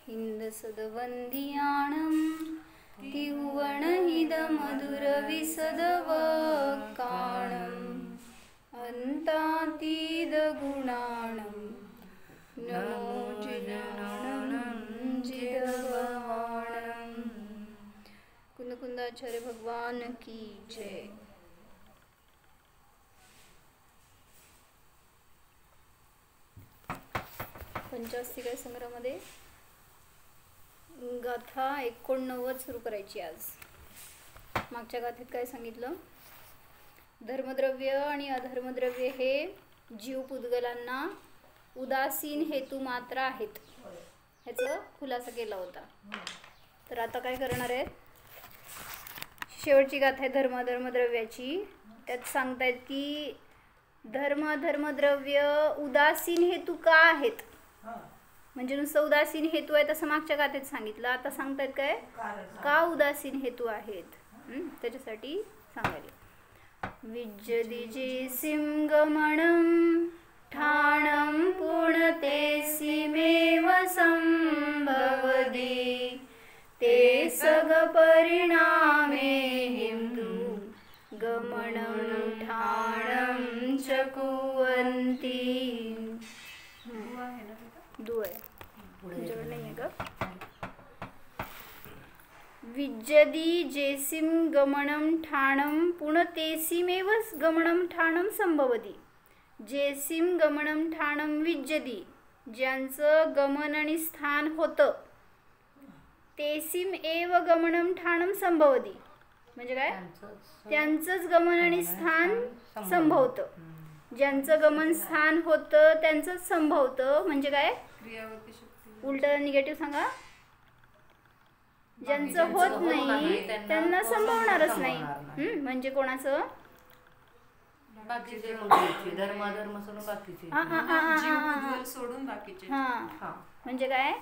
हिंदसदवंदियाणं तिवणहिदमधुरविसदवक्काणम् अन्तातीदगुणाणं नमो जिनाणं जिदवाणं। कुंदकुंदाचार्य भगवान की जय। पंचास्तिका संग्रहामध्ये गाथा 89 सुरू करायची आज। मागच्या गाथेत काय सांगितलं? धर्मद्रव्य आणि अधर्मद्रव्य हे जीव पुद्गलांना उदासीन हेतू मात्र आहेत, ह्याचा खुलासा केला होता। तर आता काय करणार आहेत? शेवटची गाथा आहे धर्मद्रव्याची। त्यात सांगतायत की धर्मद्रव्य उदासीन हेतू का आहेत, म्हणजे नुसतं उदासीन हेतू आहे तसं मागच्या गाथेत सांगितलं। आता सांगतायत काय का उदासीन हेतू आहेत, त्याच्यासाठी सांगायला। विज्जदिजेसिं गमनं ठाणं पुणतेसिमेव संभवति ते सग परिणामे हिंदू गमनं ठाणं च कुवन्ति। दो आहे तुमच्याकडे नाही आहे का? विज्जदी जेसिम गमनं ठाणं पुणतेसिमेव गमनं ठाणं संभवति। जेसिम गमनं ठाणं विज्जदी, ज्यांचं गमन आणि स्थान होतं, तेसिम एव गमनं ठाणं संभवति, म्हणजे काय? त्यांचंच गमन आणि स्थान संभवतं। ज्यांचं गमन स्थान होतं त्यांचंच संभवतं, म्हणजे काय? उलट निगेटिव्ह सांगा। ज्यांचं होत नाही त्यांना संभवणारच नाही, म्हणजे कोणाचं? म्हणजे काय?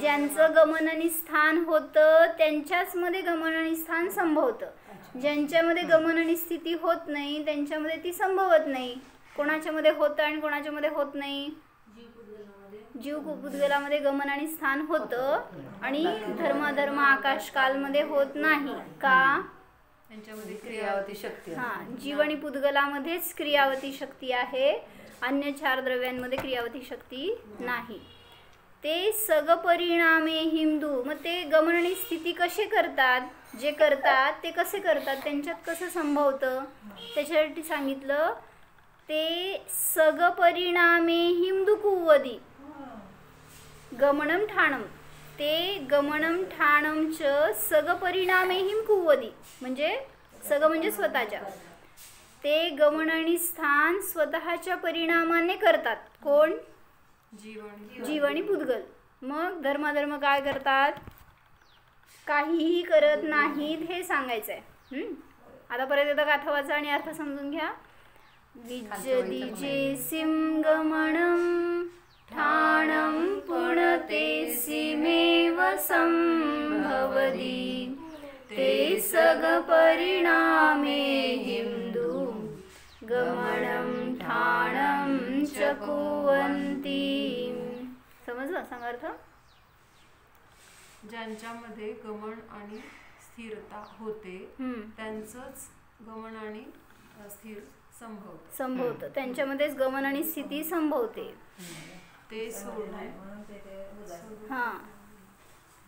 ज्यांचं गमन आणि स्थान होतं त्यांच्याच मध्ये गमन आणि स्थान संभवतं। ज्यांच्यामध्ये गमन आणि स्थिती होत नाही त्यांच्यामध्ये ती संभवत नाही। कोणाच्या मध्ये होतं आणि कोणाच्या मध्ये होत नाही? जीव पुद्गलामध्ये गमन आणि स्थान होतं आणि धर्म आकाश काल मध्ये होत नाही का? त्यांच्यामध्ये क्रियावती शक्ती। जीव आणि पुद्गलामध्येच क्रियावती शक्ती आहे, अन्य 4 द्रव्यांमध्ये क्रियावती शक्ती नाही। ते सग परिणामे हिंदू, मग ते गमन आणि स्थिती कसे करतात? जे करतात ते कसे करतात, त्यांच्यात कसं संभवतं त्याच्यासाठी सांगितलं। ते सग परिणामे हिंदू कुवदी गमनं ठाणं, ते गमनं ठाणं च सग परिणामे हिम कुवदी, म्हणजे सग म्हणजे स्वतःच्या, ते गमन आणि स्थान स्वतःच्या परिणामाने करतात। कोण? जीव आणि पुद्गल। मग धर्म काय करतात? काहीही करत नाहीत हे सांगायचंय। आता परत एकदा गाथा वाचा आणि अर्थ समजून घ्या। विज्जदिजेसिं गमनं ठाणं पुणतेसिमेव संभवति ते सग परिणामे हिंदू गमनं ठाणं च कुवन्ति। समजलं? सांगा अर्थ। ज्यांच्यामध्ये गमन आणि स्थिरता होते त्यांचंच गमन आणि स्थिर संभवतं, त्यांच्यामध्येच गमन आणि स्थिती संभवते। ते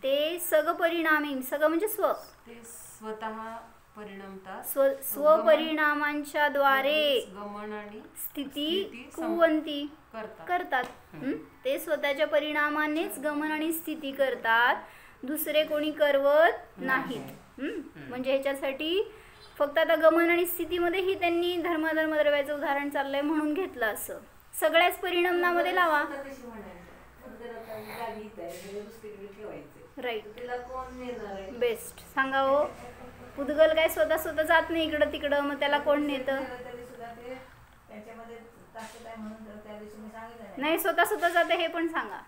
ते सग परिणामी, सग म्हणजे स्व, ते स्वतः परिणामतात, स्वपरिणामांच्या द्वारे गमन आणि स्थिती कुवंती करतात। ते स्वतःच्या परिणामानेच गमन आणि स्थिती करतात, दुसरे कोणी करवत नाहीत। म्हणजे ह्याच्यासाठी फक्त आता गमन आणि स्थितीमध्येही त्यांनी धर्मद्रव्याचं उदाहरण चाललंय म्हणून घेतलं। असं सगळ्याच परिणामामध्ये लावा। Right, best. सांगा हो, पुद्गल काय स्वतः जात नाही इकडं तिकडं, मग त्याला कोण नेतं? नाही, स्वतः जाते हे पण सांगा।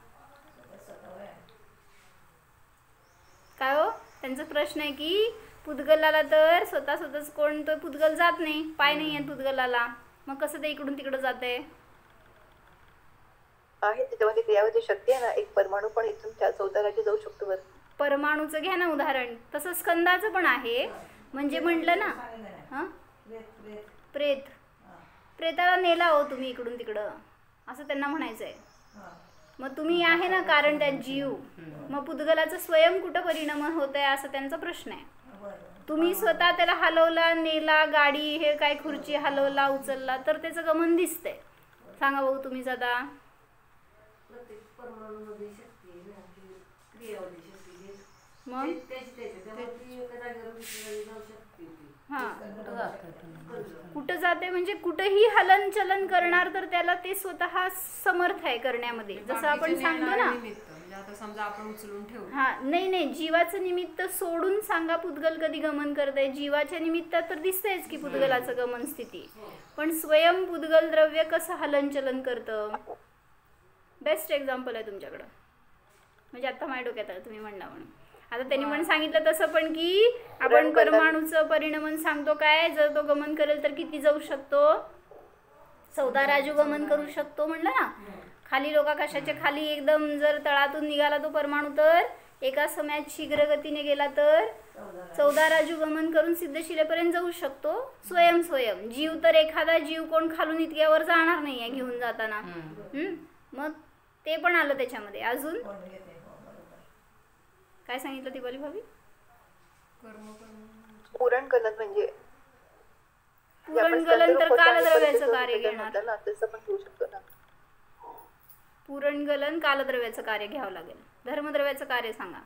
काय हो, त्यांचा प्रश्न आहे की पुद्गलाला तर स्वतःच कोण, तो पुद्गल जात नाही, पाय नाही आहेत पुद्गलाला, मग कसं ते इकडून तिकडं जाते? आहे त्याच्यामध्ये क्रियावधी शक्ती आहे ना, एक परमाणू पण इथून 14 राज्य जाऊ शकतो बरं. परमाणूचं घ्या ना उदाहरण. तसं स्कंदाचं पण आहे. म्हणजे म्हटलं ना, हां प्रेत, प्रेताला नेला हो तुम्ही इकडून तिकडं, असं त्यांना म्हणायचं आहे. मग तुम्ही आहे ना कारण त्यात जीव, मग पुद्गलाचं स्वयं कुठं परिणाम होत आहे असा त्यांचा प्रश्न आहे. तुम्ही स्वतः त्याला हलवला, नेला, गाडी हे काय खुर्ची हलवला, उचलला तर त्याचं गमन दिसतंय. सांगा भाऊ तुम्हीच आता. मग हां कुठं जाते म्हणजे कुठंही हलन चलन करणार तर त्याला ते स्वतः समर्थ आहे करण्यामध्ये. जसं आपण सांगतो ना, आता समजा आपण उचलून ठेवू. हा नाही जीवाचं निमित्त सोडून सांगा पुद्गल कधी गमन करते. जीवाच्या निमित्तात तर दिसतेच की पुद्गलाचं गमन स्थिती, पण स्वयं पुद्गल द्रव्य कसं हलनचलन करतं. बेस्ट एक्झाम्पल आहे तुमच्याकडं. म्हणजे आता माझ्या डोक्यात आलं तुम्ही म्हणला म्हणून. आता त्यांनी पण सांगितलं तसं पण की आपण परमाणूचं परिणमन सांगतो काय, जर तो गमन करेल तर किती जाऊ शकतो, 14 राजू गमन करू शकतो म्हणलं ना. खाली लोकाकाशाच्या खाली एकदम जर तळातून निघाला तो परमाणू तर एका समयात शीघ्र गतीने गेला तर 14 राजू गमन करून सिद्धशिलेपर्यंत जाऊ शकतो स्वयं. जीव तर एखादा जीव कोण खालून इतक्यावर जाणार नाही आहे घेऊन जाताना. मग ते पण आलं त्याच्यामध्ये. अजून काय सांगितलं दीपाली भाभी? पुरणगलन म्हणजे पुरणगलन तर कालद्रव्याचं कार्य घेणार. तसं पण घेऊ शकतो ना. पुरणगलन कालद्रव्याचं कार्य घ्यावं लागेल. धर्मद्रव्याचं कार्य सांगा.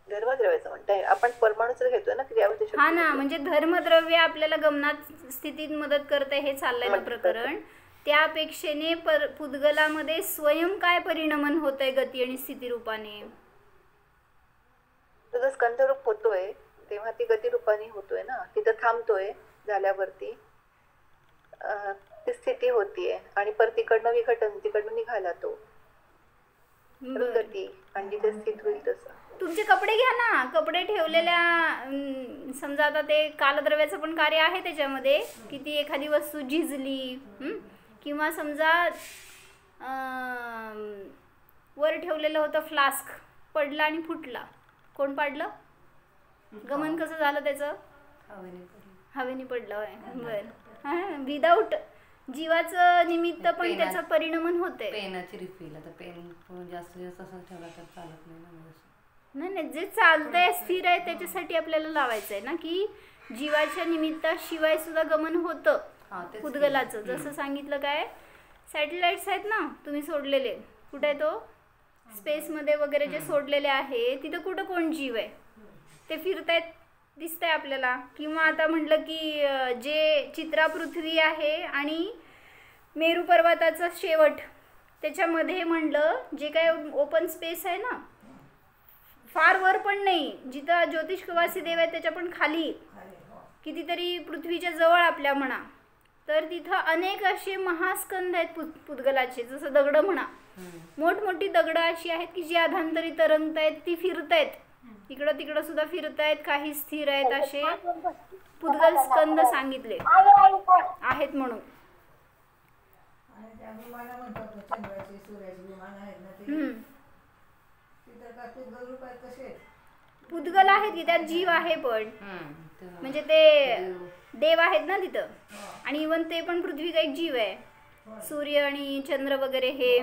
धर्मद्रव्याचं म्हणताय आपण परमाणूचं घेतोय ना क्रियावधी शक्ती. हा ना, म्हणजे धर्मद्रव्य आपल्याला गमनात स्थितीत मदत करते हे चाललंय ना प्रकरण. त्यापेक्षेने पुद्गलामध्ये स्वयं काय परिणमन होतंय गती आणि स्थिती रूपाने. तुझं स्कंदरूप होतोय तेव्हा ती गती रूपाने होतोय ना, तिथं थांबतोय झाल्यावरती ती स्थिती होतीये आणि परत तिकडनं विघटन, तिकडनं निघाला तो गती आणि जिथे स्थित होईल तसं. तुमचे कपडे घ्या ना, कपडे ठेवलेल्या समजा आता ते कालद्रव्याचं पण कार्य आहे त्याच्यामध्ये. किती एखादी वस्तू झिजली किंवा समजा वर ठेवलेलं होतं फ्लास्क, पडला आणि फुटला. कोण पाडलं? गमन कसं झालं त्याचं? हवेने पडलं होय. बरं, विदाऊट जीवाचं निमित्त पण त्याचं परिणमन होते. पेनाची रिफिल, आता पेन जास्त दिवस असं ठेवला तर चालत नाही ना. नाही जे चालतंय स्थिर आहे त्याच्यासाठी आपल्याला लावायचं आहे ना की जीवाच्या निमित्ताशिवाय सुद्धा गमन होतं पुद्गलाचं. जसं सांगितलं काय, सॅटेलाइट्स आहेत ना तुम्ही सोडलेले, कुठे आहे तो स्पेसमध्ये वगैरे जे सोडलेले आहे तिथं कुठं कोण जीव आहे, ते फिरतायत दिसतंय आपल्याला. किंवा आता म्हटलं की जे चित्रा पृथ्वी आहे आणि मेरू पर्वताचा शेवट त्याच्यामध्ये म्हणलं जे काय ओपन स्पेस आहे ना, फार वर पण नाही, जिथं ज्योतिष कवासी देव आहे त्याच्या पण खाली कितीतरी पृथ्वीच्या जवळ आपल्या म्हणा, तर तिथं अनेक असे महास्कंद आहेत पुद्गलाचे. जसं दगडं म्हणा, मोठमोठी दगडं अशी आहेत की जी अधांतरी तरंगतायत, ती फिरतायत, इकडं तिकडं सुद्धा फिरतायत, काही स्थिर आहेत. असे पुद्गल स्कंद सांगितले आहेत म्हणून. पुद्गल आहेत की त्यात जीव आहे पण, म्हणजे ते देव आहेत ना तिथं, आणि इवन ते पण पृथ्वी का एक जीव आहे, सूर्य आणि चंद्र वगैरे हे,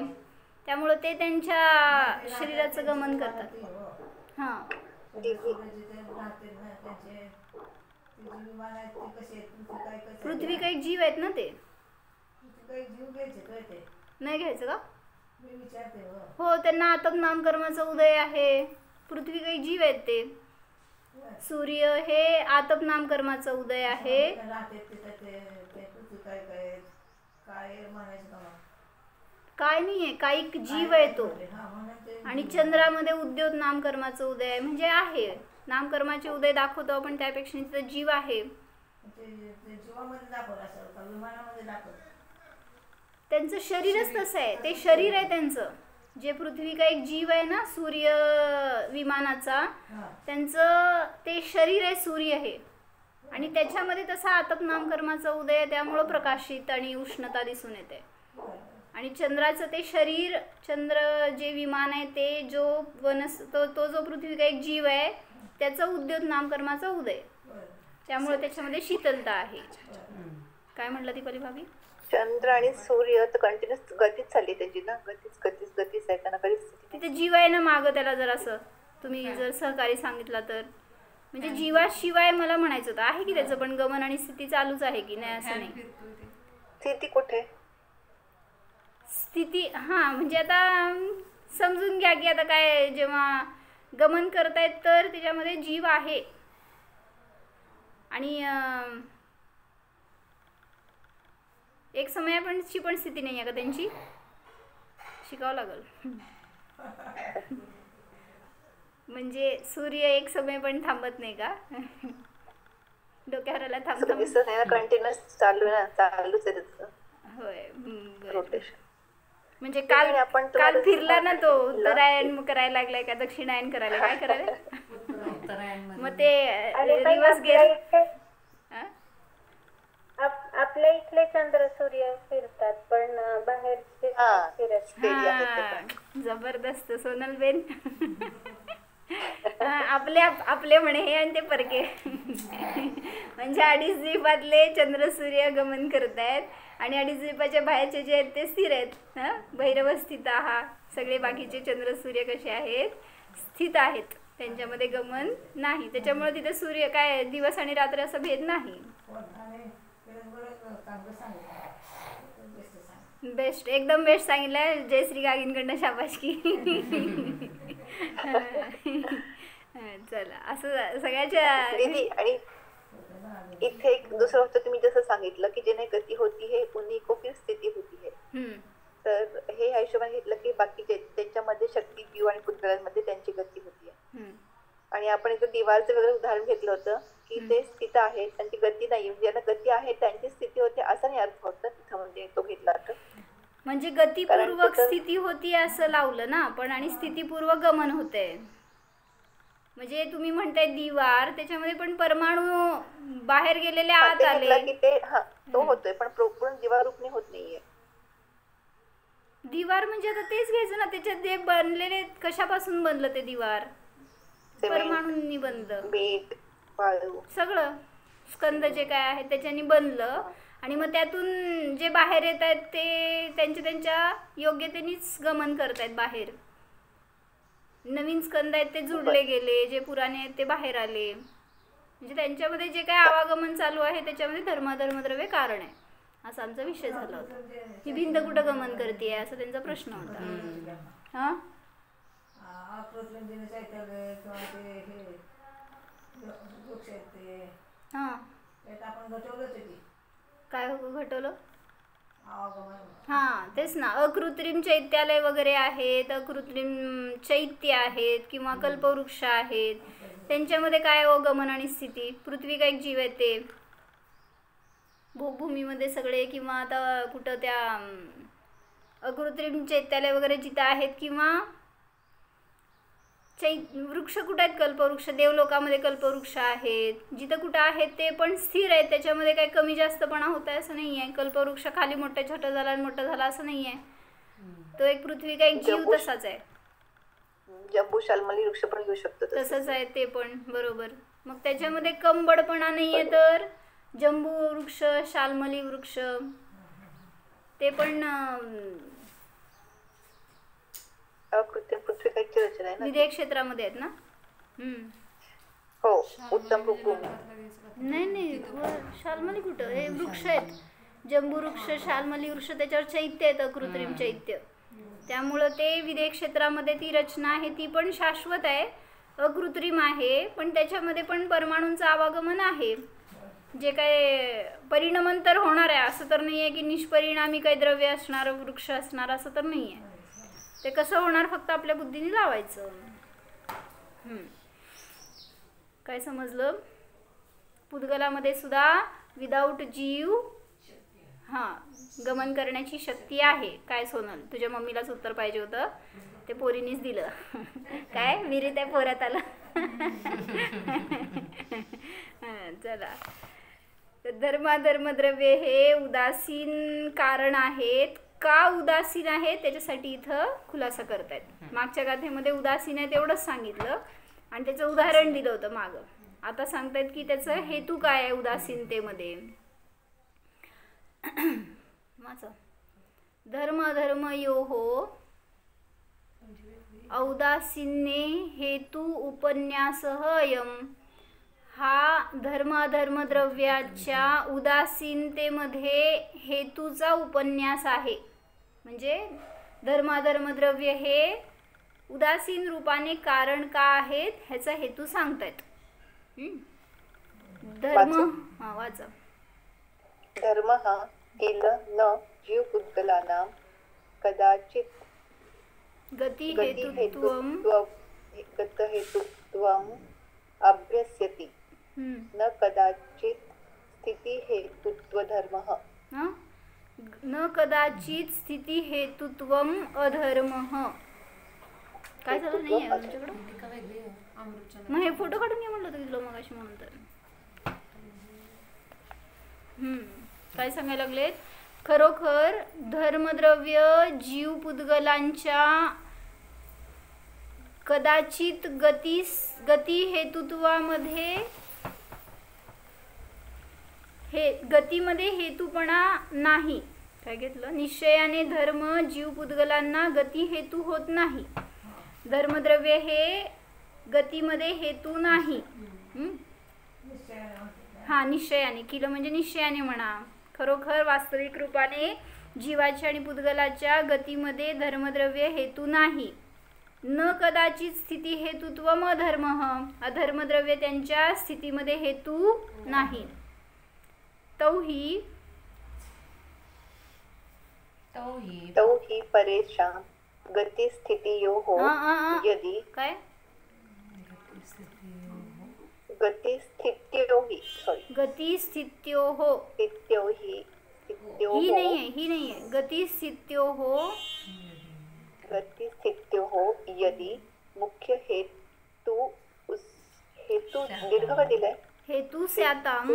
त्यामुळं ते त्यांच्या शरीराचं गमन करतात. हां पृथ्वी काही जीव आहेत ना, ते नाही घ्यायचं का? हो, त्यांना आतप नामकर्माचा उदय आहे. पृथ्वी काही जीव आहेत, ते सूर्य हे आतप नामकर्माचा उदय आहे. काय नाहीये, काही जीव आहे तो. आणि चंद्रामध्ये उद्योत नामकर्माचा उदय आहे, म्हणजे आहे नामकर्माचे उदय दाखवतो आपण, त्यापेक्षा तिथं जीव आहे. त्यांचं शरीरच तसं आहे, ते शरीर आहे त्यांचं. जे पृथ्वी का एक जीव आहे ना सूर्य विमानाचा, त्यांचं ते शरीर आहे, सूर्य हे, आणि त्याच्यामध्ये तसा आतप नामकर्माचा उदय आहे, त्यामुळं प्रकाशित आणि उष्णता दिसून येते. आणि चंद्राचं ते शरीर, चंद्र जे विमान आहे ते जो तो जो पृथ्वी का एक जीव आहे त्याचा उद्योत नामकर्माचा उदय, त्यामुळे त्याच्यामध्ये शीतलता आहे. काय म्हटलं ती पली भाभी? चंद्र आणि सूर्य तर कंटिन्युअस गतीच चालली त्याची ना, गतीच आहे त्यांना कधीच तिथे जीव आहे ना मागं त्याला. जर असं तुम्ही जर सहकारी सांगितला तर, म्हणजे जीवाशिवाय मला म्हणायचं होतं आहे की त्याचं पण गमन आणि स्थिती चालूच आहे की नाही असं नाही. स्थिती कुठे? स्थिती हां म्हणजे आता समजून घ्या की आता काय, जेव्हा गमन करतायत तर त्याच्यामध्ये जीव आहे आणि एक समयाची पण स्थिती नाही आहे का त्यांची? शिकावं लागल. म्हणजे सूर्य एक समय पण थांबत नाही का? डोक्यावर आला थांबतो. कंटिन्युअस चालूच आहे त्याचं. होय बरं. रोटेशन. म्हणजे काल फिरला ना तो, उत्तरायण करायला लागलाय का दक्षिणायन करायला? काय करायला? मग ते दिवस गेले. आपल्या इथले चंद्र सूर्य फिरतात पण बाहेरचे फिरत. जबरदस्त सोनल बेन. आपले म्हणे हे आणि ते परके. म्हणजे अडीच द्वीपातले चंद्र सूर्य गमन करतायत आणि अडीच द्वीपाच्या बाहेरचे जे आहेत ते स्थिर आहेत. भैरव स्थित हा, सगळे बाकीचे चंद्र सूर्य कसे आहेत? स्थित आहेत, त्यांच्यामध्ये गमन नाही. त्याच्यामुळे तिथे सूर्य काय दिवस आणि रात्र असा भेद नाही. बेस्ट, एकदम बेस्ट सांगितलंय. जयश्री गागींकडनं शाबासकी. चला असं सगळ्याच्या. आणि इथे एक दुसरं होतं, तुम्ही जसं सांगितलं की जेणे गती होती है उन्हीं को फिर स्थिती होती है. तर हे हिशोबाने घेतलं की बाकी त्यांच्यामध्ये शक्ती जीव आणि पुद्गलांमध्ये त्यांची गती होती आहे. आणि आपण इथं दिवारचं वगैरे उदाहरण घेतलं होतं की ते स्थित आहेत, त्यांची गती नाही. म्हणजे ज्यांना गती आहे त्यांची स्थिती होते असा नाही अर्थ होतं तिथं, म्हणजे तो घेतला तर म्हणजे गतिपूर्वक स्थिती होती असं लावलं ना आपण, आणि स्थितीपूर्वक गमन होते. म्हणजे तुम्ही म्हणताय दिवार, त्याच्यामध्ये पण परमाणू बाहेर गेलेले आत आले की ते तो होतोय, पण पूर्ण दिवारूपणे होत नाहीये. दिवार म्हणजे आता तेच घ्यायचं ना, त्याच्यात जे बनलेले कशापासून बनलं ते दिवार? परमाणूंनी बनलं. मीठ, वाळू, सगळं स्कंद जे काय आहे त्याच्यानी बनलं. आणि मग त्यातून जे बाहेर येत आहेत ते त्यांच्या योग्यतेनेच गमन करतायत बाहेर. नवीन स्कंद आहेत ते जुडले गेले, जे पुराणे आहेत ते बाहेर आले. म्हणजे त्यांच्यामध्ये जे काय आवागमन चालू आहे त्याच्यामध्ये धर्मद्रव्य कारण आहे, असा आमचा विषय झाला होता. ही भिंत कुठं गमन करते असा त्यांचा प्रश्न होता. हां काय घटवलं? हां तेच ना, अकृत्रिम चैत्यालय वगैरे आहेत, अकृत्रिम चैत्य आहेत किंवा कल्पवृक्ष आहेत, त्यांच्यामध्ये काय गमन आणि स्थिती? पृथ्वी का एक जीव आहे ते भूमीमध्ये सगळे, किंवा आता कुठं त्या अकृत्रिम चैत्यालय वगैरे जिथं आहेत, किंवा वृक्ष कुठं आहेत? कल्पवृक्ष देवलोकामध्ये कल्पवृक्ष आहेत. जिथं कुठं आहेत ते पण स्थिर आहेत, त्याच्यामध्ये काही कमी जास्तपणा होत आहे असं नाही आहे. कल्पवृक्ष खाली छोटा झाला आणि मोठा झाला असं नाही आहे. तो एक पृथ्वी का एक जीव तसाच आहे. जम्बू शाल्मली वृक्ष पण घेऊ शकतो तसंच आहे ते पण, बरोबर. मग त्याच्यामध्ये कंबडपणा नाही आहे, तर जम्बू वृक्ष, शाल्मली वृक्ष ते पण विधेय क्षेत्रामध्ये आहेत ना. हो, उत्तम भूमी. नाही शाल्मली कुठं? हे वृक्ष आहेत, जम्बू वृक्ष, शाल्मली वृक्ष, त्याच्यावर चैत्य आहेत, अकृत्रिम चैत्य. त्यामुळं ते विधेय क्षेत्रामध्ये ती रचना आहे ती पण शाश्वत आहे, अकृत्रिम आहे, पण त्याच्यामध्ये पण परमाणूंचं आवागमन आहे. जे काय परिणमन होणार आहे असं तर नाही आहे की निष्परिणामी काही द्रव्य असणार, वृक्ष असणार असं तर नाही आहे. ते कसं होणार फक्त आपल्या बुद्धीने लावायचं. काय समजलं? पुद्गलामध्ये सुद्धा विदाऊट जीव गमन करण्याची शक्ती आहे. काय सोनल, तुझ्या मम्मीलाच उत्तर पाहिजे होतं, ते पोरीनीच दिलं. काय विहिरीत आहे पोरात आलं. चला, धर्माधर्मद्रव्ये हे उदासीन कारण आहेत, का उदासीन आहे त्याच्यासाठी इथं खुलासा करतायत. मागच्या गाथेमध्ये उदासीन आहे तेवढंच सांगितलं आणि त्याचं उदाहरण दिलं होतं मागं. आता सांगतायत की त्याचं हेतू काय आहे उदासीनतेमध्ये. माझं धर्म अधर्मयोः औदासीन्ये हेतू उपन्यासः अयम्. हा धर्माधर्म द्रव्याच्या उदासीनतेमध्ये हेतूचा उपन्यास आहे. म्हणजे धर्माधर्म द्रव्य हे उदासीन रूपाने कारण का आहेत ह्याचा हेतू सांगतायत. धर्म वाचा. धर्म हा किल न जीव पुद्गलानां कदाचित गती हेतुत्वम हेतुत्वम अभ्यस्यति न कदाचित स्थिति हेतुत्व धर्मः. न कदाचित स्थिती हेतुत्वम अधर्मः. काय झालं नाही आहे तुमच्याकडं? मग हे फोटो काढून घे म्हणलं होतं की तुला मगाशी म्हणून. तर काय सांगायला लागलेत, खरोखर धर्मद्रव्य जीव पुद्गलांच्या कदाचित गती हेतुत्वामध्ये गतीमध्ये हेतूपणा नाही. काय घेतलं, निश्चयाने धर्म जीव पुद्गलांना गती हेतू होत नाही. धर्मद्रव्य हे गतीमध्ये हेतू नाही. हा निश्चयाने किलं म्हणजे निश्चयाने म्हणा. खरोखर वास्तविक रूपाने जीवाच्या आणि पुद्गलाच्या गतीमध्ये धर्मद्रव्य हेतू नाही. न कदाचित स्थिती हेतुत्वम अधर्मः. अधर्मद्रव्य त्यांच्या स्थितीमध्ये हेतू नाही. तौहि परेषां गतिस्थितियोः यदि काय गतिस्थित्योः ही नाही आहे गतिस्थित्योः यदि मुख्य हेतु दीर्घ का दिलाय, हेतू स्याताम.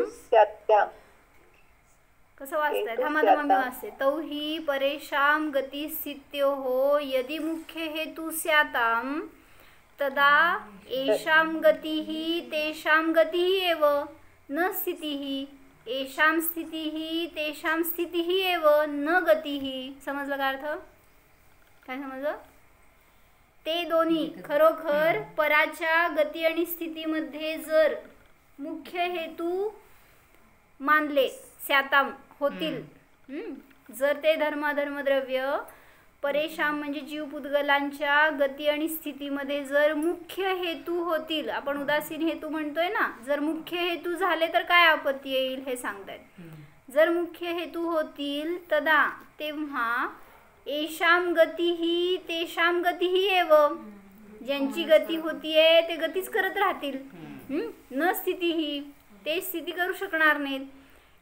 कसं वाचताय? थांबा मी वाचते. तौहि परेषां गतिस्थित्योः यदि मुख्य हेतु स्याताम तदा एषां गतिः तेषां गतिः एव न स्थितिः. एषां स्थितिः तेषां स्थितिः एव न गतिः. समजलं का अर्थ? काय समजलं? ते दोन्ही खरोखर पराच्या गती आणि स्थितीमध्ये जर मुख्य हेतू मानले स्याताम होतील. जर ते धर्मद्रव्य परेशान म्हणजे जीव पुद्गलांच्या गती आणि स्थितीमध्ये जर मुख्य हेतू होतील, आपण उदासीन हेतू म्हणतोय ना, जर मुख्य हेतू झाले तर काय आपत्ती येईल हे सांगतायत. जर मुख्य हेतू होतील तदा तेव्हा एषाम गतीही तेषाम गतीही एव. ज्यांची गती होतीये ते गतीच करत राहतील. न स्थितीही ते स्थिती करू शकणार नाहीत.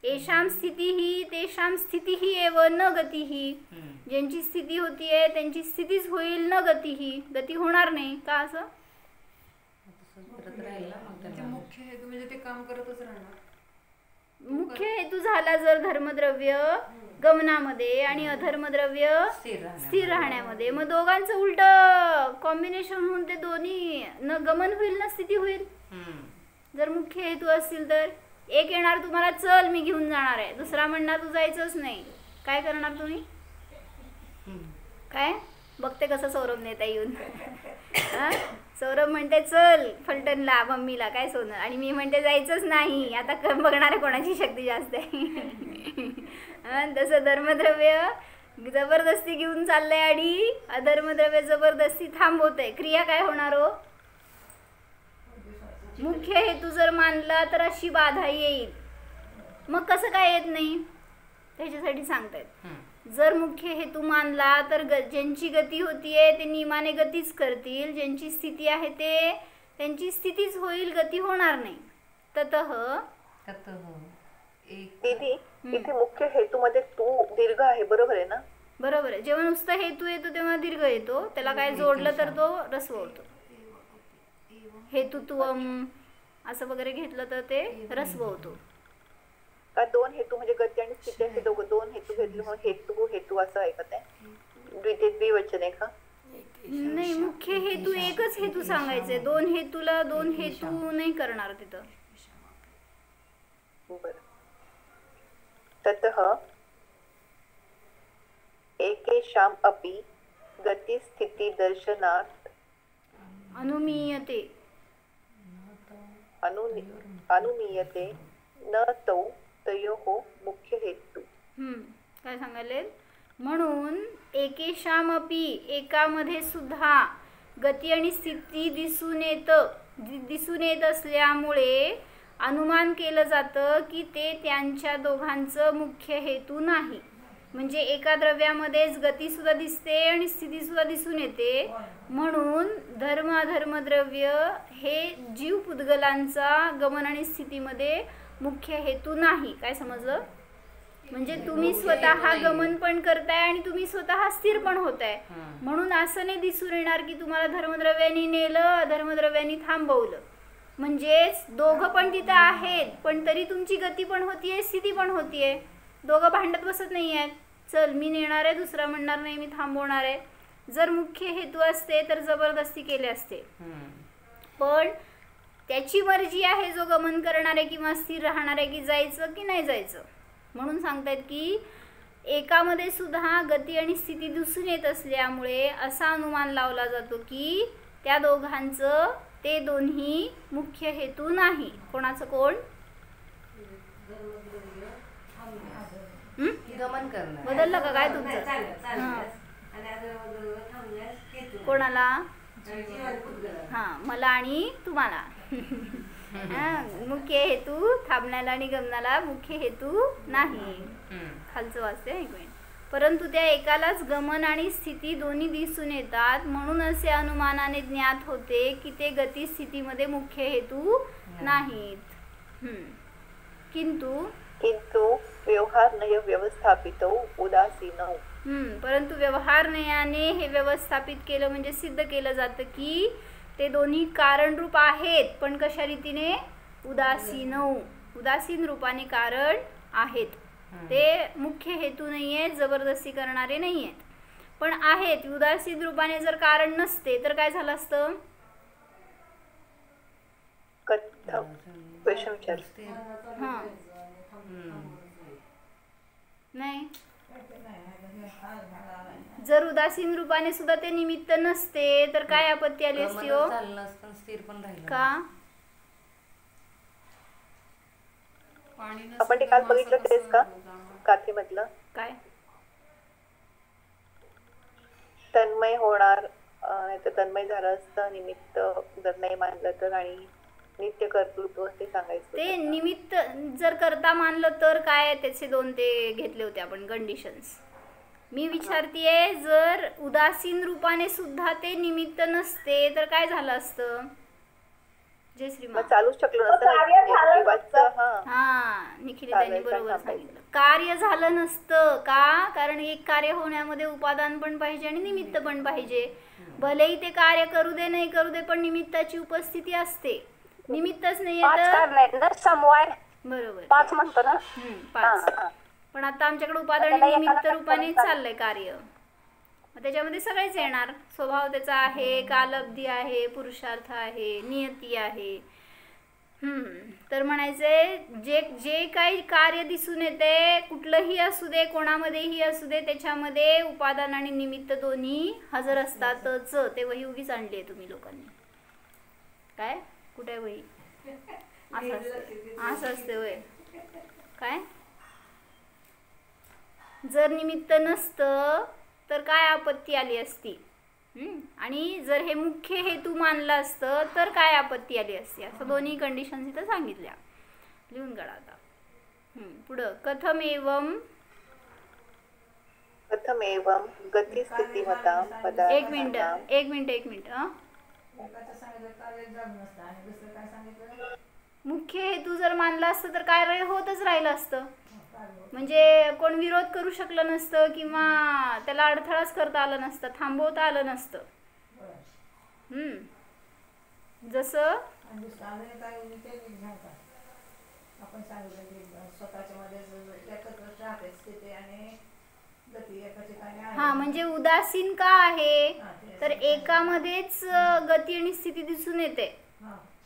एषाम स्थितीही तेषाम स्थितीही एव न गतीही. ज्यांची स्थिती होतीये त्यांची स्थितीच होईल, न गतीही. गती होणार नाही. का असं? मुख्य हेतू म्हणजे ते काम करतच राहणार. मुख्य हेतू झाला जर धर्मद्रव्य गमनामध्ये आणि अधर्मद्रव्य स्थिर राहण्यामध्ये, मग दोघांचं उलट कॉम्बिनेशन होऊन ते दोन्ही न गमन होईल ना स्थिती होईल. जर मुख्य हेतू असतील तर एक येणार तुम्हाला, चल मी घेऊन जाणार आहे, दुसरा म्हणणार तू जायचंच नाही. काय करणार तुम्ही? काय बघते कसं सौरभ नेता येऊन. सौरभ म्हणते चल फलटणला मम्मीला काय सोनं, आणि मी म्हणते जायचंच नाही. आता बघणार कोणाची शक्ती जास्त आहे. तसं धर्मद्रव्य जबरदस्ती घेऊन चाललंय आणि अधर्मद्रव्य जबरदस्ती थांबवतंय. क्रिया काय होणार हो? मुख्य हेतू जर मानला तर अशी बाधा येईल. मग कसं काय येत नाही त्याच्यासाठी सांगतायत. जर मुख्य हेतू मानला तर ज्यांची गती होतीये ते नियमाने गतीच करतील. ज्यांची स्थिती आहे ते त्यांची स्थितीच होईल, गती होणार नाही. ततः दीदी इथे मुख्य हेतू मध्ये तू दीर्घ आहे, बरोबर आहे ना? बरोबर आहे. जेव्हा नुसतं हेतू येतो तेव्हा दीर्घ येतो, त्याला काय जोडलं तर तो रस्व होतो. हेतुत्वम असं वगैरे घेतलं तर ते रस्व होतो. का दोन हेतू म्हणजे गती आणि स्थिती असे दोन हेतू घेतले म्हणून हेतू हेतू असं ऐकत आहे. द्विवचन आहे का? नाही, मुख्य हेतू एकच हेतू सांगायचे. दोन हेतूला दोन हेतू नाही करणार तिथं. बरं. ततः एकेषाम् अपि गती स्थिती दर्शनार्थ अनुमीयते अनुमीयते न तौ तयोः मुख्य हेतू. काय सांगायले? म्हणून एकेशामपी एकामध्ये सुद्धा गती आणि स्थिती दिसून येत असल्यामुळे अनुमान केलं जातं की ते त्यांच्या दोघांचं मुख्य हेतू नाही. म्हणजे एका द्रव्यामध्येच गती सुद्धा दिसते आणि स्थिती सुद्धा दिसून येते. म्हणून धर्म अधर्म द्रव्य हे जीव पुद्गलांचा गमन आणि स्थितीमध्ये मुख्य हेतू नाही. काय समजलं? म्हणजे तुम्ही स्वतः गमन पण करताय आणि तुम्ही स्वतः स्थिर पण होताय. म्हणून असं नाही दिसून येणार की तुम्हाला धर्मद्रव्यांनी नेलं अधर्मद्रव्यांनी थांबवलं. म्हणजेच दोघं पण तिथं आहेत पण तरी तुमची गती पण होतीये स्थिती पण होतीये. दोघं भांडत बसत नाही आहेत. चल मी नेणार आहे, दुसरा म्हणणार नाही मी थांबवणार आहे. जर मुख्य हेतू असते तर जबरदस्ती केले असते. पण त्याची मर्जी आहे जो गमन करणार आहे किंवा स्थिर राहणार आहे की जायचं की नाही जायचं. म्हणून सांगतायत की एकामध्ये सुद्धा गती आणि स्थिती दिसून येत असल्यामुळे असा अनुमान लावला जातो की त्या दोघांचं ते दोन्ही मुख्य हेतू नाही. कोणाचं? कोण? गमन करणं. बदललं का काय तुमचं? कोणाला? मला आणि तुम्हाला. मुख्य हेतू थांबण्याला आणि गमनाला मुख्य हेतू नाही. खालचं वाचते एक मिनिट. परंतु त्या एकालाच गमन आणि स्थिती दोन्ही दिसून येतात म्हणून असे अनुमानाने ज्ञात होते की ते गती स्थितीमध्ये मुख्य हेतू नाहीत. किंतु व्यवहारनय व्यवस्थापित उदासीन. परंतु व्यवहारनयाने हे व्यवस्थापित केलं म्हणजे सिद्ध केलं जातं की ते दोन्ही कारणरूप आहेत पण कशा रीतीने? उदासीन रूपाने कारण आहेत. ते मुख्य हेतू नाही आहेत, जबरदस्ती करणारे नाही आहेत पण आहेत. उदासीन रूपाने जर कारण नसते तर काय झालं असतं? नाही, जर उदासीन रूपाने सुद्धा ते निमित्त नसते तर काय आपत्ती आली असती हो? का? आपण ते काल बघितलं तेच का काथेमधलं? काय? तन्मय होणार नाही तर तन्मय झालं असतं निमित्त जर नाही मानलं तर, आणि नित्य कर्तृत्व ते सांगायचं. ते निमित्त जर करता मानलं तर काय? त्याचे दोन ते घेतले होते आपण कंडिशन्स. मी विचारतीये जर उदासीन रूपाने सुद्धा ते निमित्त नसते तर काय झालं असतं? जय श्रीमान. चालूच शकलो नसतं. निखिलितांनी बरोबर सांगितलं. कार्य झालं नसतं का? कारण एक कार्य होण्यामध्ये उपादान पण पाहिजे आणि निमित्त पण पाहिजे. भलेही ते कार्य करू दे नाही करू दे पण निमित्ताची उपस्थिती असते. निमित्तच नाही बरोबर 5 म्हणतो ना. 5. पण आता आमच्याकडे उपादान निमित्त रूपाने चाललंय कार्य. मग त्याच्यामध्ये सगळेच येणार. स्वभाव त्याचा आहे, कालब्धी आहे, पुरुषार्थ आहे, नियती आहे. तर म्हणायचे जे काही कार्य दिसून येते कुठलंही असू दे कोणामध्येही असू दे त्याच्यामध्ये उपादान आणि निमित्त दोन्ही हजर असतातच. ते वही उगीच आणली आहे तुम्ही लोकांनी. काय? कुठे वही? असं असते होय. काय? जर निमित्त नसतं तर काय आपत्ती आली असती? आणि जर हे मुख्य हेतू मानलं असतं तर काय आपत्ती आली असती? असं दोन्ही कंडिशन इथं सांगितल्या. लिहून काढा आता. पुढं कथमेवम गती स्थितिमता पदार्थ. एक मिनिट. मुख्य हेतू जर मानला असतं तर काय होतच राहिलं असतं. म्हणजे कोण विरोध करू शकलं नसतं किंवा त्याला अडथळाच करता आलं नसतं, थांबवता आलं नसतं. जसं आपण सांगितलं की स्वतःच्या मध्ये एकत्र राहते स्थिती आणि गती एका ठिकाणी आहे. हा म्हणजे उदासीन का आहे तर एकामध्येच गती आणि स्थिती दिसून येते.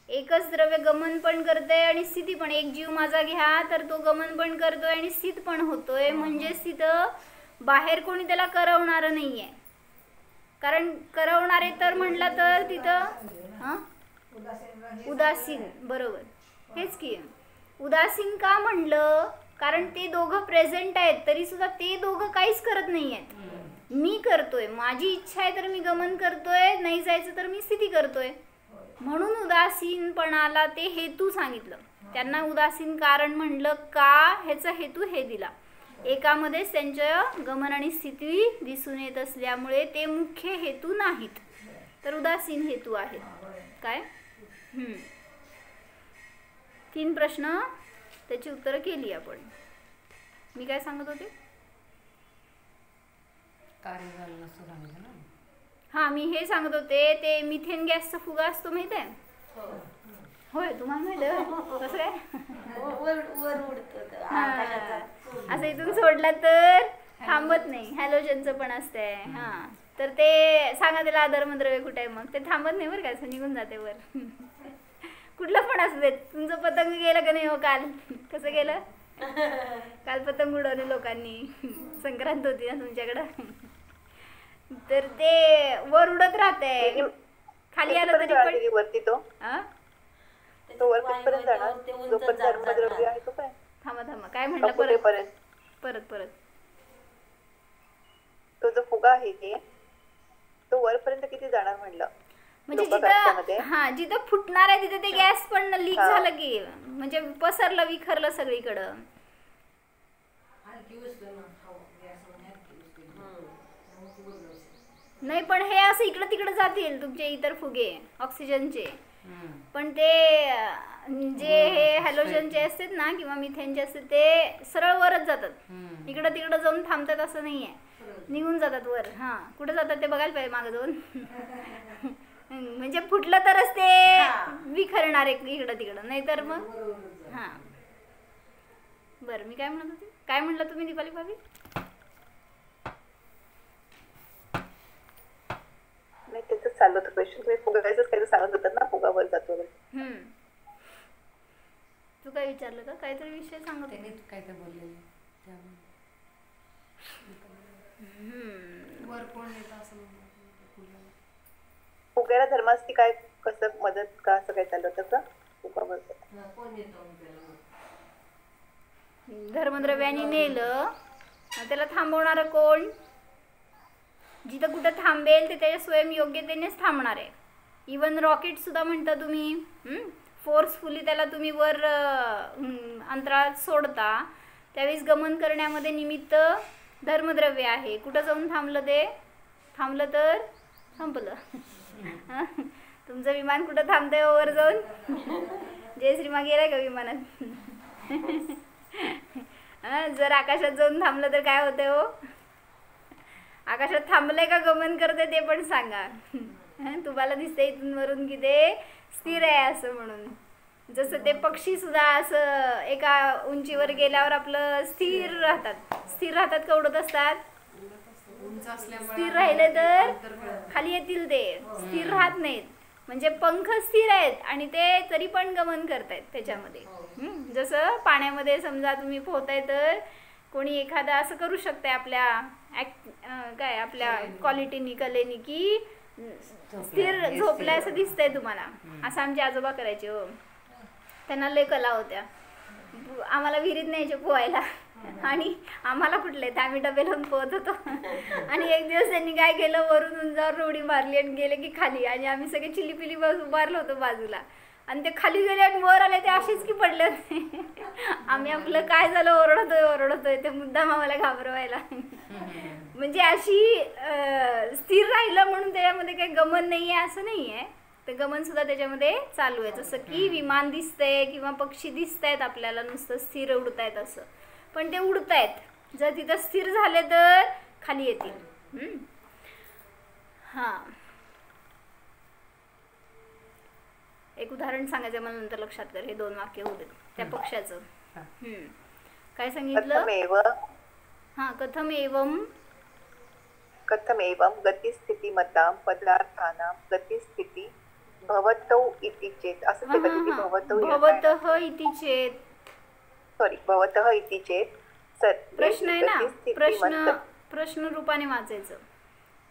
एकच द्रव्य गमन पण करते आणि स्थिती पण. एक जीव माझा घ्या तर तो गमन पण करतोय आणि स्थित पण होतोय. म्हणजेच तिथं बाहेर कोणी त्याला करवणार नाहीये. कारण करवणारे तर म्हटलं तर तिथं उदासीन बरोबर हेच की. उदासीन का म्हणलं कारण ते दोघं प्रेझेंट आहेत तरी सुद्धा ते दोघं काहीच करत नाही आहेत. मी करतोय, माझी इच्छा आहे तर मी गमन करतोय, नाही जायचं तर मी स्थिती करतोय. म्हणून उदासीनपणाला ते हेतू सांगितलं. त्यांना उदासीन कारण म्हणलं का ह्याचा हेतू हे दिला. एकामध्येच त्यांच्या गमन आणि स्थिती दिसून येत असल्यामुळे ते मुख्य हेतू नाहीत तर उदासीन हेतू आहेत. काय 3 प्रश्न त्याची उत्तरं केली आपण. मी काय सांगत होते? कार्य झालं नसतं सांगितलं ना. हा मी हे सांगत होते ते मिथेन गॅसचा फुगा असतो माहित आहे? होय तुम्हाला माहित आहे कसं काय? असं इथून सोडला तर थांबत नाही. हॅलोजनचं पण असतंय. हा तर ते सांगा त्याला अधर्मद्रव्य कुठे आहे मग ते थांबत नाही बरं का. असं निघून जाते वर. कुठलं पण असू देत. तुमचं पतंग गेलं का नाही हो काल? कसं गेलं? काल पतंग उडवले लोकांनी. संक्रांत होती ना तुमच्याकडं. तर ते वर उडत राहते. खाली आलं तरी पण वरती तो वरतीपर्यंत जाणार जो पण धर्मद्रव्य आहे तो काय. थांबा काय म्हणलं परत तो जो फुगा आहे तो वरपर्यंत किती जाणार म्हणलं. म्हणजे जिथं जिथं फुटणार आहे तिथे ते गॅस पण लीक झालं की म्हणजे पसरलं विखरलं सगळीकडं. नाही पण हे असं इकडं तिकडं जातील तुमचे इतर फुगे ऑक्सिजनचे. पण ते जे हे हॅलोजनचे असतात ना किंवा मिथेनचे असतात ते सरळ वरच जातात. इकडं तिकडं जाऊन थांबतात असं नाहीये. निघून जातात वर. हा कुठं जातात ते बघायला पाहिजे मागं जाऊन. म्हणजे फुटलं तरच ते विखरणार आहे इकडं तिकडं नाहीतर मग. हा बरं मी काय म्हणत होते? काय म्हणलं तुम्ही दीपाली भाभी? नाही त्याचं चालू होतं क्वेश्चन. तुम्ही फुगायचंच काही सांगत होतात ना फुगावर जातो. तू काय विचारलं का? काहीतरी विषय सांगत त्याने काहीतरी बोललेलं त्यामुळे वर कोण येतं असं फुग्याला धर्मास्ती काय कसं मदत का असं काय चाललं होतं का फुगावर? धर्मद्रव्याने नेलं त्याला थांबवणारं कोण? जिथं कुठं थांबेल ते त्याच्या स्वयंयोग्यतेनेच थांबणार आहे. इवन रॉकेट सुद्धा म्हणता तुम्ही फोर्सफुली त्याला तुम्ही वर अंतराळात सोडता त्यावेळेस गमन करण्यामध्ये निमित्त धर्मद्रव्य आहे. कुठं जाऊन थांबलं ते? थांबलं तर संपलं. तुमचं विमान कुठं थांबतंय वर जाऊन? जयश्रीमा गेलाय का विमानात? जर आकाशात जाऊन थांबलं तर काय होतंय हो? आकाशात थांबलंय का गमन करते ते पण सांगा. तुम्हाला दिसतंय इथून वरून की ते स्थिर आहे असं म्हणून. जसं ते पक्षी सुद्धा असं एका उंचीवर गेल्यावर आपलं स्थिर राहतात का उडत असतात? स्थिर राहिले तर खाली येतील. ते स्थिर राहत नाहीत. म्हणजे पंख स्थिर आहेत आणि ते तरी पण गमन करतायत त्याच्यामध्ये. जसं पाण्यामध्ये समजा तुम्ही पोहताय तर कोणी एखादा असं करू शकते आपल्या आपल्या क्वालिटीनी कलेनी की स्थिर झोपलाय असं दिसतंय तुम्हाला. असं आमचे आजोबा करायचे हो. त्यांना लय कला होत्या. आम्हाला विहिरीत न्यायचे पोहायला आणि आम्हाला कुठले तर आम्ही डबे लावून पोहत होतो. आणि एक दिवस त्यांनी काय केलं वरून उंचावर उडी मारली आणि गेले की खाली आणि आम्ही सगळे चिलीपिली उभारलो होतो बाजूला आणि ते खाली गेले आणि वर आले ते असेच की पडले होते. आम्ही आपलं काय झालं ओरडतोय ते मुद्दाम आम्हाला घाबरवायला. म्हणजे अशी स्थिर राहिलं म्हणून त्याच्यामध्ये काही गमन नाही आहे असं नाही आहे. तर गमन सुद्धा त्याच्यामध्ये चालू आहे. जसं की विमान दिसतंय किंवा पक्षी दिसतायत आपल्याला नुसतं स्थिर उडतायत असं. पण ते उडतायत. जर तिथं स्थिर झाले तर खाली येतील. हां एक उदाहरण सांगायचं मला नंतर लक्षात कर, हे 2 वाक्य होते त्या पक्षाचं. काय सांगितलं? हा, कथमेवं गतिस्थितिमतां पदार्थानां गतिस्थिती भवतौ इति चेत्, असं ते कधी भवतः इति चेत्, सॉरी भवतः इति चेत् प्रश्न आहे ना, प्रश्न रूपाने वाचायचं.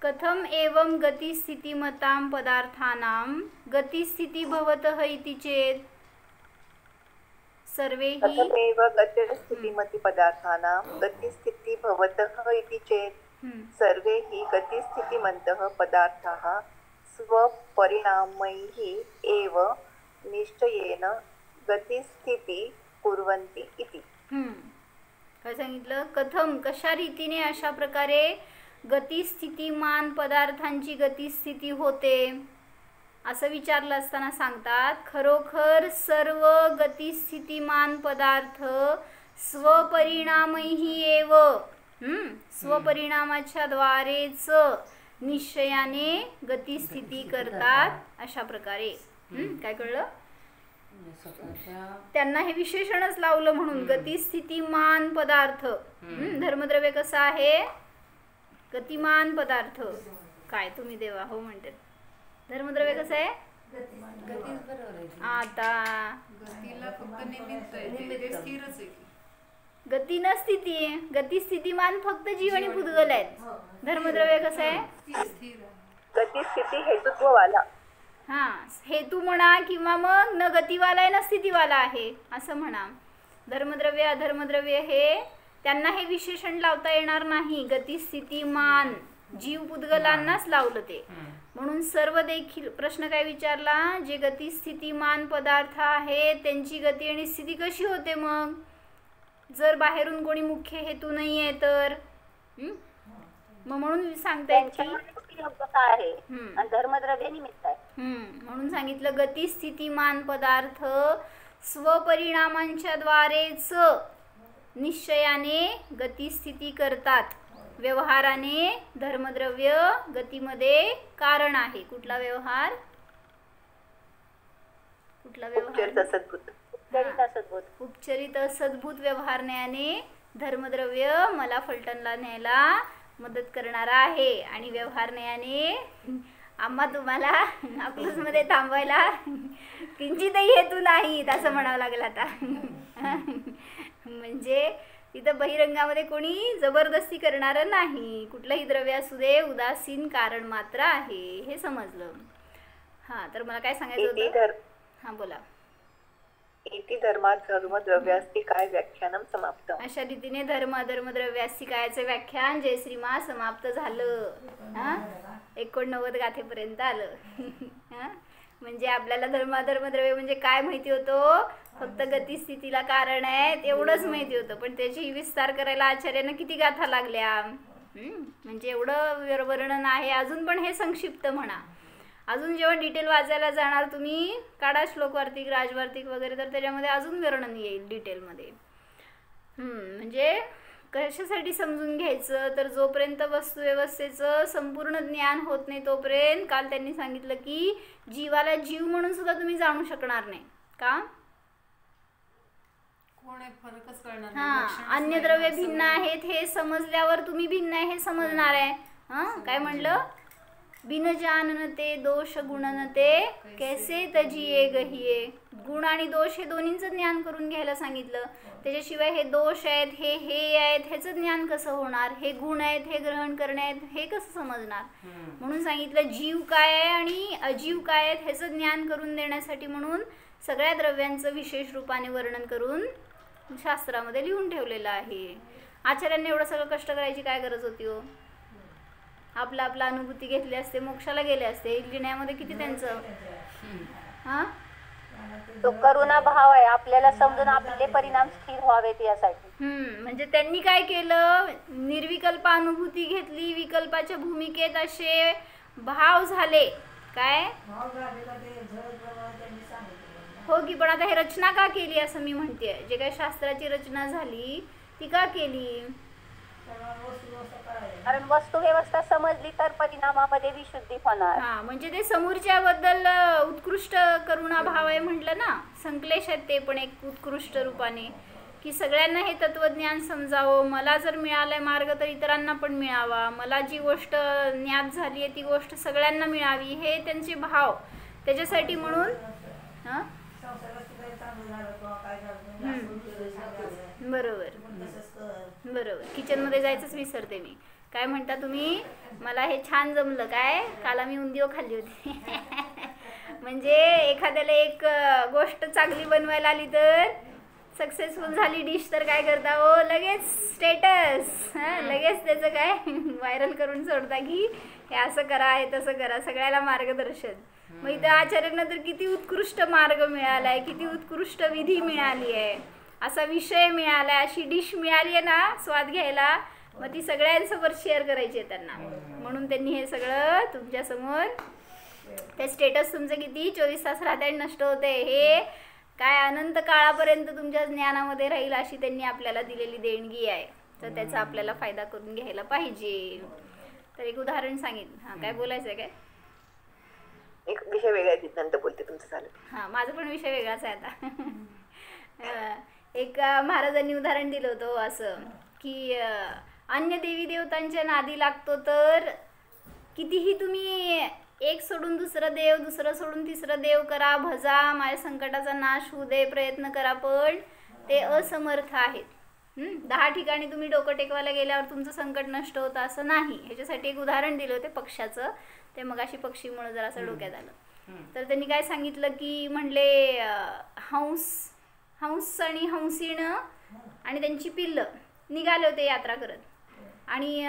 कथम एवं गतिस्थितिमतां पदार्थानां गतिस्थिती भवतः इति चेत् सर्वैः कथमेव गतिस्थितिमति पदार्थानां गतिस्थिती भवतः इति चेत् सर्वैः गतिस्थितिमन्तः पदार्थाः स्वपरिणामैः एव निश्चयेन गतिस्थिती कुर्वन्ति इति. काय सांगितलं? कथम कशा रीतीने, अशा प्रकारे गतिस्थितिमान पदार्थांची गतिस्थिती होते असं विचारलं असताना सांगतात खरोखर सर्व गतिस्थितिमान पदार्थ स्वपरिणामही एव, स्वपरिणामाच्या द्वारेच निश्चयाने गतिस्थिती करतात. अशा प्रकारे काय कळलं? त्यांना हे विशेषणच लावलं म्हणून गतिस्थितिमान पदार्थ. धर्मद्रव्य कसं आहे? गतिमान पदार्थ. काय तुम्ही देवा हो म्हणतात? धर्मद्रव्य कसं आहे? आता गतीला फक्त निमित्त आहे, ते स्थिरच आहे. गती न स्थिती आहे. गतिस्थितिमान फक्त जीव आणि भूतगल आहेत. धर्मद्रव्य कसं आहे? गतिस्थिती हेतुत्ववाला. हा, हेतू म्हणा किंवा मग न गतीवाला आहे न स्थितीवाला आहे असं म्हणा. धर्मद्रव्य अधर्मद्रव्य हे त्यांना हे विशेषण लावता येणार नाही. गतिस्थितिमान जीव पुद्गलांनाच लावलं ते. म्हणून सर्व देखील प्रश्न काय विचारला? जे गतिस्थितिमान पदार्थ आहेत त्यांची गती आणि स्थिती कशी होते मग जर बाहेरून कोणी मुख्य हेतू नाही आहे तर? मग म्हणून सांगतायत की धर्मद्रव्य निमित्त आहे. म्हणून सांगितलं गतिस्थितिमान पदार्थ स्वपरिणामांच्या द्वारेच निश्चयाने गतिस्थिती करतात. व्यवहाराने धर्मद्रव्य गतीमध्ये कारण आहे. कुठला व्यवहार? उपचरित असद्भूत व्यवहाराने धर्मद्रव्य मला फलटणला न्यायला मदत करणार आहे आणि व्यवहारण्याने आम्हा तुम्हाला अकलूजमध्ये थांबवायला किंचितही हेतू नाहीत असं म्हणावं लागेल आता. म्हणजे तिथं बहिरंगामध्ये कोणी जबरदस्ती करणार नाही. कुठलंही द्रव्य असू दे, उदासीन कारण मात्र आहे. हे समजलं. हा, तर मला काय सांगायचं होतं? हा बोला. इति धर्मात धर्मद्रव्यास्ति काय व्याख्यानम समाप्त. अशा रीतीने धर्म धर्मद्रव्यास्ति कायचं व्याख्यान जय श्रीमा समाप्त झालं. 89 गाथेपर्यंत आलं. म्हणजे आपल्याला धर्मद्रव्य म्हणजे काय माहिती होतं? फक्त गतिस्थितीला कारण आहे एवढंच माहिती होतं. पण त्याची विस्तार करायला आचार्यांना किती गाथा लागल्या. म्हणजे एवढं वर्णन आहे. अजून पण हे संक्षिप्त म्हणा. अजून जेव्हा डिटेल वाचायला जाणार तुम्ही, काढा श्लोक वार्तिक राजवार्तिक वगैरे, तर त्याच्यामध्ये अजून वर्णन येईल डिटेलमध्ये. म्हणजे कशासाठी समजून घ्यायचं? तर जोपर्यंत वस्तुव्यवस्थेचं संपूर्ण ज्ञान होत नाही तोपर्यंत, काल त्यांनी सांगितलं की जीवाला जीव म्हणून सुद्धा तुम्ही जाणू शकणार नाही. का? अन्य द्रव्य भिन्न आहेत हे समजल्यावर तुम्ही भिन्न आहे हे समजणार आहे. काय म्हणलं? बिन जाननते दोष गुणनते कैसे तजिये गहिये. गुण आणि दोष हे दोन्हींचं ज्ञान करून घ्यायला सांगितलं. त्याच्याशिवाय हे दोष आहेत, हे आहेत, ह्याचं ज्ञान कसं होणार? हे गुण आहेत, हे ग्रहण करणे आहेत, हे कसं समजणार? म्हणून सांगितलं जीव काय आहे आणि अजीव काय आहेत ह्याचं ज्ञान करून देण्यासाठी म्हणून सगळ्या द्रव्यांचं विशेष रूपाने वर्णन करून शास्त्रामध्ये लिहून ठेवलेलं आहे. आचार्यांनी एवढं सगळं कष्ट करायची काय गरज होती हो? आपला अनुभूती घेतली असते, मोक्षाला गेले असते. लिहिण्यामध्ये किती त्यांचं तो करुणा भाव आहे आपल्याला समजून आपले परिणाम स्थिर व्हावेत यासाठी. म्हणजे त्यांनी काय केलं? निर्विकल्प अनुभूती घेतली. विकल्पाच्या भूमिकेत असे भाव झाले. काय हो की, पण आता हे रचना का केली असं मी म्हणते. जे काही शास्त्राची रचना झाली ती का केली? सर्व वस्तू करायला. कारण वस्तू व्यवस्था समजली तर परिणामामध्ये विशुद्धी होणार. हा म्हणजे ते समोरच्याबद्दल उत्कृष्ट करुणा भाव आहे म्हटलं ना, संकलेश आहेत ते पण एक उत्कृष्ट रूपाने, की सगळ्यांना हे तत्वज्ञान समजावं, मला जर मिळालाय मार्ग तर इतरांना पण मिळावा, मला जी गोष्ट ज्ञात झाली आहे ती गोष्ट सगळ्यांना मिळावी, हे त्यांचे भाव. त्याच्यासाठी म्हणून हां संसारात सुद्धा चांगलं झालं किंवा काय झालं नाही, बरोबर तसंच कर. बरोबर. किचनमध्ये जायचंच विसरते मी. काय म्हणता तुम्ही? मला हे छान जमलं. काय काल आम्ही उंदिओ खाल्ली होती. म्हणजे एखाद्याला एक गोष्ट चांगली बनवायला आली तर, सक्सेसफुल झाली डिश तर काय करता हो, लगेच स्टेटस, लगेच त्याचं काय व्हायरल करून सोडता की हे असं करा, हे तसं करा, सगळ्याला मार्गदर्शन. मग इथं आचार्यांना तर किती उत्कृष्ट मार्ग मिळालाय, किती उत्कृष्ट विधी मिळाली आहे, असा विषय मिळाला, अशी डिश मिळाली आहे ना स्वाद घ्यायला, मग ती सगळ्यांसोबत शेअर करायची आहे त्यांना. म्हणून त्यांनी हे सगळं तुमच्यासमोर, ते स्टेटस तुमचं किती 24 तास राहते आणि नष्ट होते, हे काय अनंत काळापर्यंत तुमच्या ज्ञानामध्ये राहील अशी त्यांनी आपल्याला दिलेली देणगी आहे. तर त्याचा आपल्याला फायदा करून घ्यायला पाहिजे. तर एक उदाहरण सांगितलं. हां काय बोलायचं आहे काय? एक विषय वेगळा आहे, नंतर बोलते, तुमचं चालेल. हां माझं पण विषय वेगळाच आहे आता. एक महाराजांनी उदाहरण दिलं होतं असं की अन्य देवी देवतांच्या नादी लागतो तर कितीही तुम्ही एक सोडून दुसरं देव, दुसरं सोडून तिसरं देव करा, भजा, माझ्या संकटाचा नाश होऊ दे, प्रयत्न करा, पण ते असमर्थ आहेत. 10 ठिकाणी तुम्ही डोकं टेकवायला गेल्यावर तुमचं संकट नष्ट होतं असं नाही. ह्याच्यासाठी एक उदाहरण दिलं होते पक्ष्याचं, ते मगाशी पक्षीमुळं जरासं डोक्यात आलं. तर त्यांनी काय सांगितलं की म्हणले हंस आणि हंसीणं आणि त्यांची पिल्लं निघाले होते यात्रा करत, आणि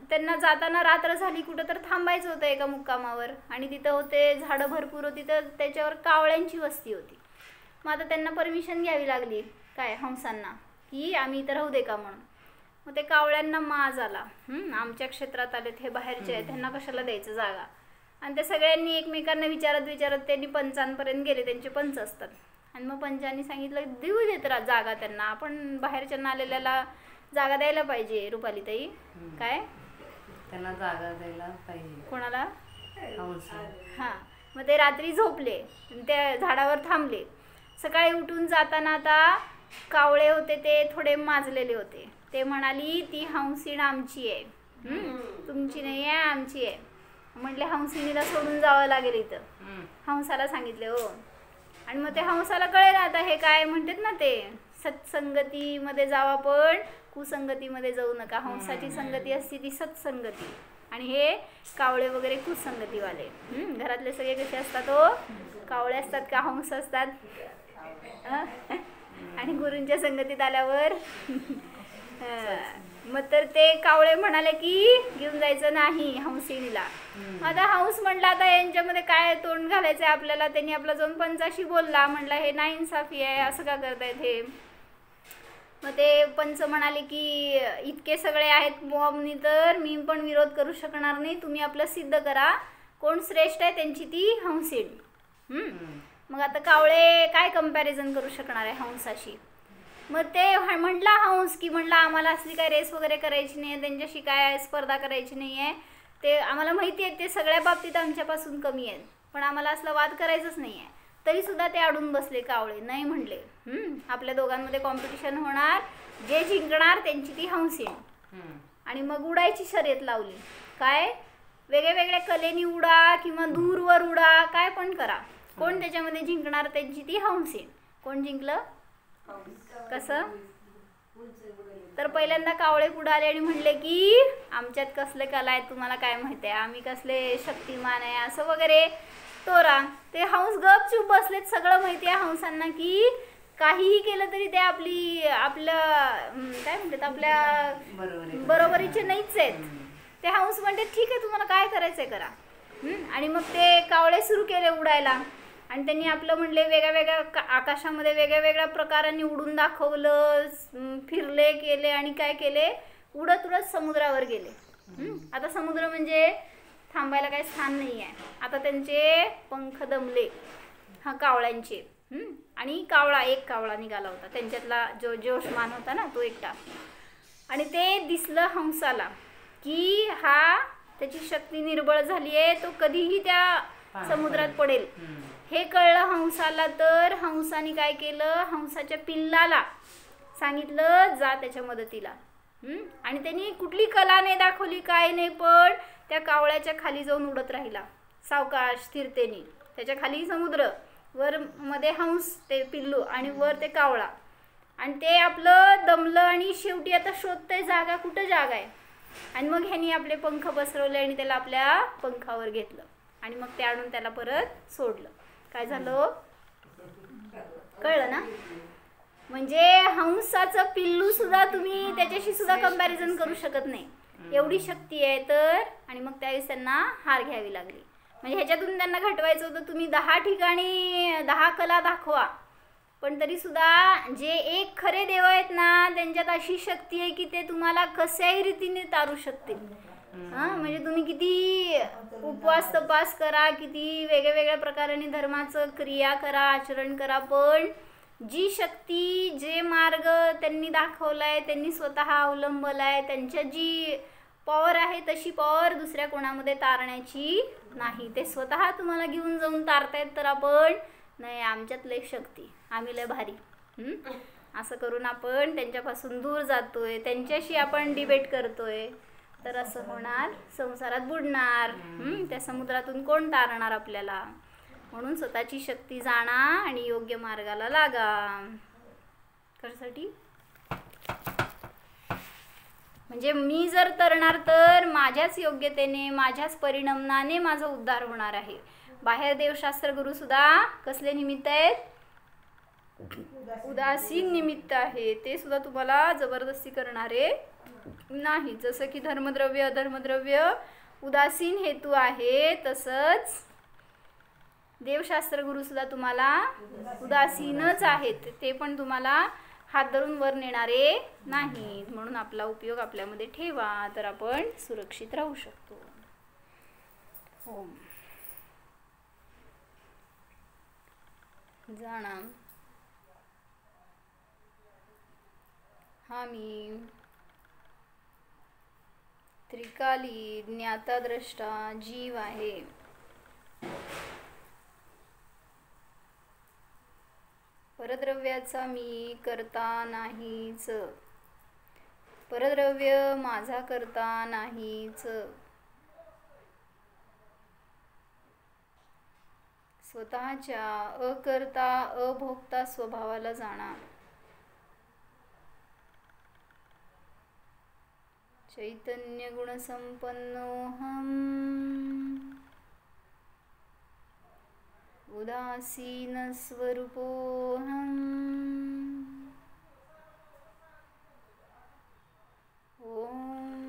त्यांना जाताना रात्र झाली, कुठं तर थांबायचं होतं एका मुक्कामावर, आणि तिथं होते झाडं भरपूर होती, तर त्याच्यावर कावळ्यांची वस्ती होती. मग आता त्यांना परमिशन घ्यावी लागली काय हंसांना की आम्ही इथं राहू दे का म्हणून. मग ते कावळ्यांना माज आला, आमच्या क्षेत्रात आलेत, हे बाहेरचे आहेत, त्यांना कशाला द्यायचं जागा. आणि त्या सगळ्यांनी एकमेकांना विचारत त्यांनी पंचांपर्यंत गेले, त्यांचे पंच असतात, आणि मग पंचांनी सांगितलं देऊ देत जागा त्यांना, आपण बाहेरच्यांना आलेल्याला जागा द्यायला पाहिजे. रुपाली ताई काय त्यांना जागा द्यायला पाहिजे. कोणाला? हंस. हां मग ते रात्री झोपले, त्या झाडावर थांबले. सकाळी उठून जाताना आता कावळे होते ते थोडे माजलेले होते. ते म्हणाली ती हंसीण आमची आहे, तुमची नाही आहे, आमची आहे. म्हटले हंसिणीला सोडून जावं लागेल इथं. हंसाला सांगितले हो. आणि मग ते हंसाला कळेल आता हे काय म्हणतात ना, ते सत्संगतीमध्ये जावा पण कुसंगतीमध्ये जाऊ नका. हंसाची संगती असते ती सत्संगती, आणि हे कावळे वगैरे कुसंगतीवाले. घरातले सगळे कसे असतात हो, कावळे असतात का हंस असतात. आणि गुरूंच्या संगतीत आल्यावर मग तर ते कावळे म्हणाले की घेऊन जायचं नाही हंसिणीला. आता हंस म्हटलं आता यांच्यामध्ये काय तोंड घालायचं आहे आपल्याला. त्यांनी आपला जाऊन पंचाशी बोलला, म्हटला हे नाइंसाफी आहे, असं का करतायत हे. मग ते पंच म्हणाले की इतके सगळे आहेत मॉबनी तर मी पण विरोध करू शकणार नाही, तुम्ही आपलं सिद्ध करा, कोण श्रेष्ठ आहे त्यांची ती हंसीण. मग आता कावळे काय कंपॅरिझन करू शकणार आहे हंसाशी. मग ते म्हटला हंस की म्हटलं आम्हाला असली काय रेस वगैरे करायची नाही आहे, त्यांच्याशी काय स्पर्धा करायची नाही आहे, ते आम्हाला माहिती आहे ते सगळ्या बाबतीत आमच्यापासून कमी आहेत, पण आम्हाला असला वाद करायचंच नाही आहे. तरीसुद्धा ते अडून बसले कावळे, नाही म्हणले. आपल्या दोघांमध्ये कॉम्पिटिशन होणार, जे जिंकणार त्यांची ती हंसीण. आणि मग उडायची शर्यत लावली. काय वेगळ्या वेगळ्या कलेनी उडा किंवा दूरवर उडा, काय पण करा, कोण त्याच्यामध्ये जिंकणार त्यांची ती हंसीण. कोण जिंकलं कसं. तर पहिल्यांदा कावळे पुढे आले आणि म्हणले की आमच्यात कसले कला आहेत तुम्हाला काय माहिती आहे, आम्ही कसले शक्तिमान आहे असं वगैरे तोरा. ते हंस गपचूप बसलेत, सगळं माहिती आहे हंसांना की काहीही केलं तरी ते आपलं काय म्हणतात आपल्या बरोबरीचे नाहीच आहेत. ते हंस म्हणते ठीक आहे तुम्हाला काय करायचंय करा. आणि मग ते कावळे सुरू केले उडायला, आणि त्यांनी आपलं म्हणले वेगळ्या वेगळ्या आकाशामध्ये वेगळ्या वेगळ्या प्रकारांनी उडून दाखवलं, फिरले केले, आणि काय केले उडत उडत समुद्रावर गेले. आता समुद्र म्हणजे थांबायला काही स्थान नाही आहे. आता त्यांचे पंख दमले हा कावळ्यांचे. आणि एक कावळा निघाला होता त्यांच्यातला जो जोशमान होता ना तो एकटा. आणि ते दिसलं हंसाला की हा त्याची शक्ती निर्बळ झाली आहे, तो कधीही त्या समुद्रात पडेल हे कळलं हंसाला. तर हंसाने काय केलं, हंसाच्या पिल्लाला सांगितलं जा त्याच्या मदतीला. आणि त्यांनी कुठली कला नाही दाखवली, काय नाही, पण त्या कावळ्याच्या खाली जाऊन उडत राहिला सावकाश स्थिरतेने. त्याच्या खाली समुद्र, वर मध्ये हंस ते पिल्लू आणि वर ते कावळा. आणि ते आपलं दमलं आणि शेवटी आता शोधतंय जागा, कुठं जागा आहे. आणि मग ह्यानी आपले पंख पसरवले आणि त्याला आपल्या पंखावर घेतलं आणि मग ते आणून त्याला परत सोडलं. काय झालं कळलं ना. म्हणजे हंसाचं पिल्लू सुद्धा तुम्ही त्याच्याशी सुद्धा कंपॅरिझन करू शकत नाही, एवढी शक्ती आहे. तर आणि मग त्यावेळेस त्यांना हार घ्यावी लागली. म्हणजे ह्याच्यातून त्यांना घटवायचं होतं तुम्ही 10 ठिकाणी 10 कला दाखवा, पण तरी सुद्धा जे एक खरे देव आहेत ना त्यांच्यात अशी शक्ती आहे की ते तुम्हाला कशाही रीतीने तारू शकतील. म्हणजे तुम्ही किती उपवास तपास करा, किती वेगळ्या प्रकाराने धर्माचं क्रिया करा, आचरण करा, पण जी शक्ती, जे मार्ग त्यांनी दाखवलाय, त्यांनी स्वतः अवलंबलाय, त्यांच्या जी पॉवर आहे तशी पॉवर दुसऱ्या कोणामध्ये तारण्याची नाही. ते स्वतः तुम्हाला घेऊन जाऊन तारतायत, तर आपण नाही आमच्यात लय शक्ती, आम्ही लय भारी, असं करून आपण त्यांच्यापासून दूर जातोय, त्यांच्याशी आपण डिबेट करतोय, तर असं होणार, संसारात बुडणार. त्या समुद्रातून कोण तारणार आपल्याला. म्हणून स्वतःची शक्ती जाणा आणि योग्य मार्गाला लागा. कशासाठी, म्हणजे मी जर तरणार तर माझ्याच योग्यतेने, माझ्याच परिणामाने माझा उद्धार होणार आहे. बाहेर देवशास्त्र गुरु सुद्धा कसले निमित्त आहेत, उदासीन निमित्त आहे. ते सुद्धा तुम्हाला जबरदस्ती करणारे नाही. जसं की धर्मद्रव्य अधर्मद्रव्य उदासीन हेतू आहे, तसंच देवशास्त्र गुरु सुद्धा तुम्हाला उदासीनच आहेत. ते पण तुम्हाला हात धरून वर नेणारे नाहीत. म्हणून आपला उपयोग आपल्यामध्ये ठेवा, तर आपण सुरक्षित राहू शकतो. ओम जाणा हा मी त्रिकाली ज्ञाताद्रष्टा जीव आहे. परद्रव्याचा मी करता नाहीच, परद्रव्य माझा करता नाहीच. स्वतःच्या अकर्ता अभोक्ता स्वभावाला जाणा. चैतन्य गुण संपन्नोहम उदासीन स्वरूपोहम. ओम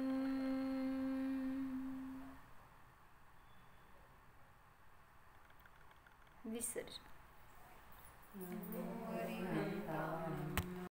विसर्जन.